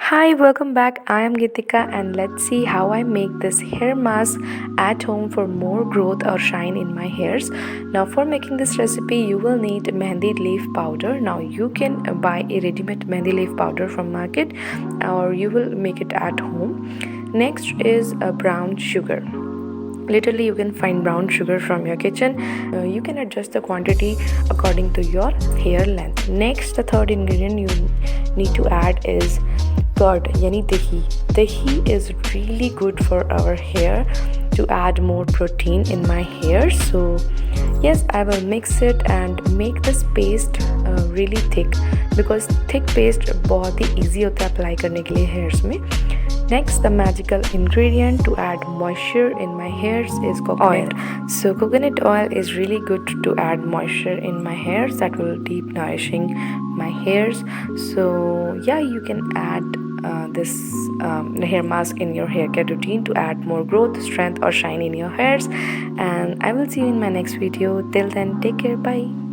Hi, welcome back. I am Gitika and let's see how I make this hair mask at home for more growth or shine in my hairs. Now for making this recipe you will need mehndi leaf powder. Now you can buy a ready-made mehndi leaf powder from market or you will make it at home. Next is a brown sugar. Literally you can find brown sugar from your kitchen. You can adjust the quantity according to your hair length. Next, the third ingredient you need to add is curd, yani dahi. Dahi is really good for our hair to add more protein in my hair. So yes, I will mix it and make this paste really thick, because thick paste बहुत ही easy होता है apply करने के लिए hairs में. Next, the magical ingredient to add moisture in my hairs is coconut oil. So coconut oil is really good to add moisture in my hairs. That will deep nourishing my hairs. So yeah, you can add this hair mask in your hair care routine to add more growth, strength or shine in your hairs. And I will see you in my next video. Till then, take care. Bye.